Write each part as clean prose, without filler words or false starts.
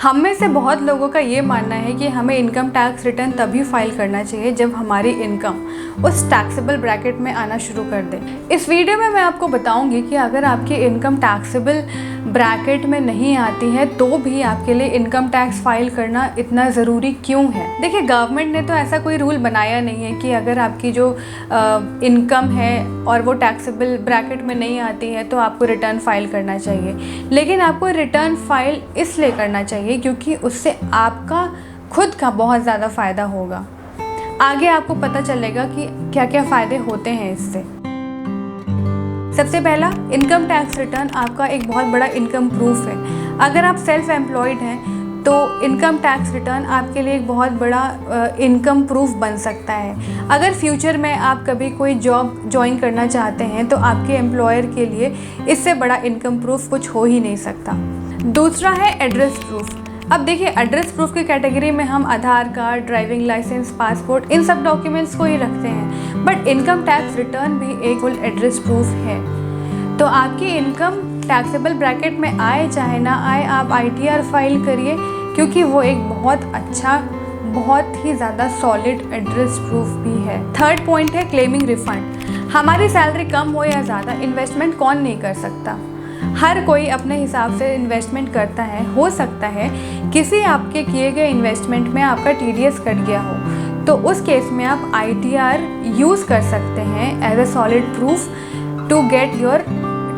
हम में से बहुत लोगों का ये मानना है कि हमें इनकम टैक्स रिटर्न तभी फाइल करना चाहिए जब हमारी इनकम उस टैक्सेबल ब्रैकेट में आना शुरू कर दे। इस वीडियो में मैं आपको बताऊंगी कि अगर आपकी इनकम टैक्सेबल ब्रैकेट में नहीं आती है तो भी आपके लिए इनकम टैक्स फाइल करना इतना ज़रूरी क्यों है। देखिए, गवर्नमेंट ने तो ऐसा कोई रूल बनाया नहीं है कि अगर आपकी जो इनकम है और वो टैक्सेबल ब्रैकेट में नहीं आती है तो आपको रिटर्न फाइल करना चाहिए, लेकिन आपको रिटर्न फाइल इसलिए करना चाहिए क्योंकि उससे आपका खुद का बहुत ज़्यादा फ़ायदा होगा। आगे आपको पता चलेगा कि क्या क्या फ़ायदे होते हैं इससे। सबसे पहला, इनकम टैक्स रिटर्न आपका एक बहुत बड़ा इनकम प्रूफ है। अगर आप सेल्फ एम्प्लॉयड हैं तो इनकम टैक्स रिटर्न आपके लिए एक बहुत बड़ा इनकम प्रूफ बन सकता है। अगर फ्यूचर में आप कभी कोई जॉब ज्वाइन करना चाहते हैं तो आपके एम्प्लॉयर के लिए इससे बड़ा इनकम प्रूफ कुछ हो ही नहीं सकता। दूसरा है एड्रेस प्रूफ। अब देखिए, एड्रेस प्रूफ की कैटेगरी में हम आधार कार्ड, ड्राइविंग लाइसेंस, पासपोर्ट, इन सब डॉक्यूमेंट्स को ही रखते हैं, बट इनकम टैक्स रिटर्न भी एक फुल एड्रेस प्रूफ है। तो आपकी इनकम टैक्सेबल ब्रैकेट में आए चाहे ना आए, आप ITR फाइल करिए क्योंकि वो एक बहुत अच्छा, बहुत ही ज़्यादा सॉलिड एड्रेस प्रूफ भी है। थर्ड पॉइंट है क्लेमिंग रिफंड। हमारी सैलरी कम हो या ज़्यादा, इन्वेस्टमेंट कौन नहीं कर सकता। हर कोई अपने हिसाब से इन्वेस्टमेंट करता है। हो सकता है किसी आपके किए गए इन्वेस्टमेंट में आपका TDS कट गया हो, तो उस केस में आप ITR यूज़ कर सकते हैं as a solid proof to get your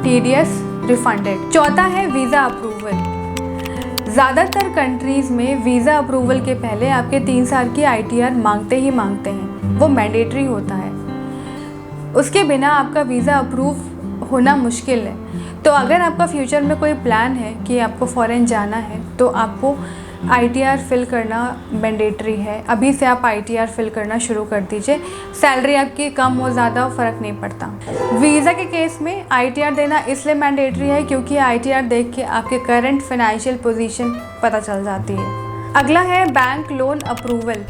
TDS refunded. चौथा है वीज़ा अप्रूवल। ज़्यादातर कंट्रीज़ में वीज़ा अप्रूवल के पहले आपके 3 साल की ITR मांगते ही मांगते हैं, वो मैंडेटरी होता है। उसके बिना आपका वीज़ा अप्रूव होना मुश्किल है। तो अगर आपका फ्यूचर में कोई प्लान है कि आपको फॉरेन जाना है तो आपको ITR फिल करना मैंडेटरी है। अभी से आप ITR फिल करना शुरू कर दीजिए। सैलरी आपकी कम हो ज़्यादा फ़र्क नहीं पड़ता। वीज़ा के केस में ITR देना इसलिए मैंडेटरी है क्योंकि ITR देख के आपके करंट फाइनेंशियल पोजीशन पता चल जाती है। अगला है बैंक लोन अप्रूवल।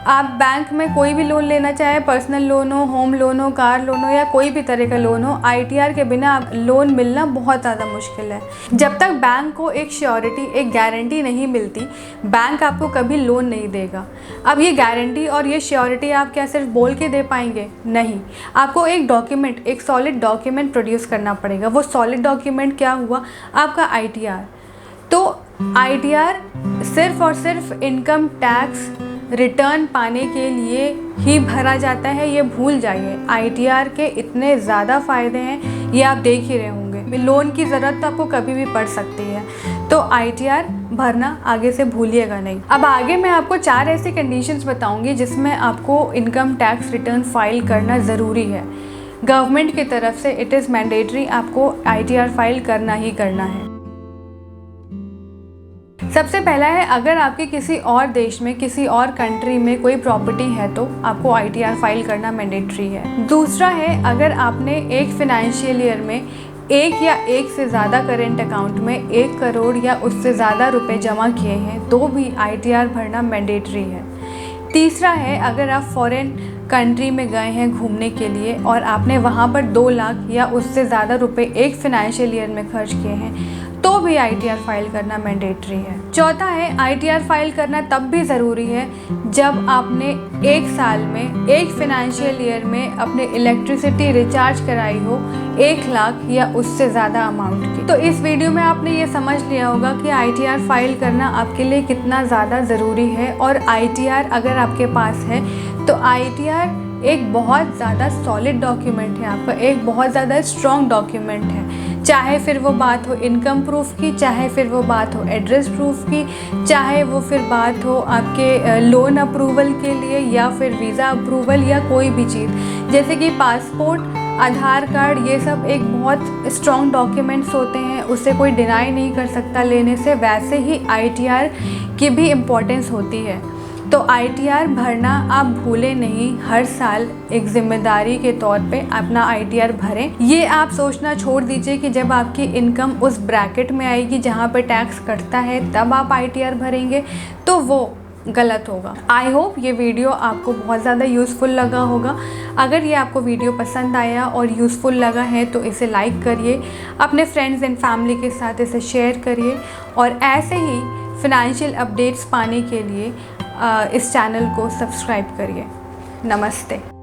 आप बैंक में कोई भी लोन लेना चाहे, पर्सनल लोन हो, होम लोन हो, कार लोन हो या कोई भी तरह का लोन हो, ITR के बिना लोन मिलना बहुत ज़्यादा मुश्किल है। जब तक बैंक को एक श्योरिटी, एक गारंटी नहीं मिलती, बैंक आपको कभी लोन नहीं देगा। अब ये गारंटी और ये श्योरिटी आप क्या सिर्फ बोल के दे पाएंगे? नहीं, आपको एक डॉक्यूमेंट, एक सॉलिड डॉक्यूमेंट प्रोड्यूस करना पड़ेगा। वो सॉलिड डॉक्यूमेंट क्या हुआ? आपका ITR। तो ITR सिर्फ और सिर्फ इनकम टैक्स रिटर्न पाने के लिए ही भरा जाता है, ये भूल जाइए। ITR के इतने ज़्यादा फ़ायदे हैं, ये आप देख ही रहे होंगे। लोन की ज़रूरत तो आपको कभी भी पड़ सकती है, तो ITR भरना आगे से भूलिएगा नहीं। अब आगे मैं आपको 4 ऐसी कंडीशंस बताऊंगी जिसमें आपको इनकम टैक्स रिटर्न फाइल करना ज़रूरी है। गवर्नमेंट की तरफ से इट इज़ मैंडेटरी, आपको ITR फाइल करना ही करना है। सबसे पहला है, अगर आपके किसी और देश में, किसी और कंट्री में कोई प्रॉपर्टी है तो आपको ITR फाइल करना मैंडेटरी है। दूसरा है, अगर आपने एक फाइनेंशियल ईयर में एक या एक से ज़्यादा करेंट अकाउंट में 1 करोड़ या उससे ज़्यादा रुपए जमा किए हैं तो भी ITR भरना मैंडेटरी है। तीसरा है, अगर आप फॉरेन कंट्री में गए हैं घूमने के लिए और आपने वहाँ पर 2 लाख या उससे ज़्यादा रुपए एक फाइनेंशियल ईयर में खर्च किए हैं तो भी ITR फाइल करना मैंडेटरी है। चौथा है, ITR फाइल करना तब भी ज़रूरी है जब आपने 1 साल में, एक फाइनेंशियल ईयर में अपने इलेक्ट्रिसिटी रिचार्ज कराई हो 1 लाख या उससे ज़्यादा अमाउंट की। तो इस वीडियो में आपने ये समझ लिया होगा कि ITR फाइल करना आपके लिए कितना ज़्यादा ज़रूरी है। और ITR अगर आपके पास है तो ITR एक बहुत ज़्यादा सॉलिड डॉक्यूमेंट है, आपका एक बहुत ज़्यादा स्ट्रॉन्ग डॉक्यूमेंट है। चाहे फिर वो बात हो इनकम प्रूफ की, चाहे फिर वो बात हो एड्रेस प्रूफ की, चाहे वो फिर बात हो आपके लोन अप्रूवल के लिए या फिर वीज़ा अप्रूवल या कोई भी चीज़, जैसे कि पासपोर्ट, आधार कार्ड, ये सब एक बहुत स्ट्रॉन्ग डॉक्यूमेंट्स होते हैं, उससे कोई डिनाई नहीं कर सकता लेने से। वैसे ही ITR की भी इम्पोर्टेंस होती है। तो ITR भरना आप भूलें नहीं। हर साल एक जिम्मेदारी के तौर पे अपना ITR भरें। ये आप सोचना छोड़ दीजिए कि जब आपकी इनकम उस ब्रैकेट में आएगी जहाँ पे टैक्स कटता है तब आप ITR भरेंगे, तो वो गलत होगा। आई होप ये वीडियो आपको बहुत ज़्यादा यूज़फुल लगा होगा। अगर ये आपको वीडियो पसंद आया और यूज़फुल लगा है तो इसे लाइक करिए, अपने फ्रेंड्स एंड फैमिली के साथ इसे शेयर करिए और ऐसे ही फाइनेंशियल अपडेट्स पाने के लिए इस चैनल को सब्सक्राइब करिए। नमस्ते।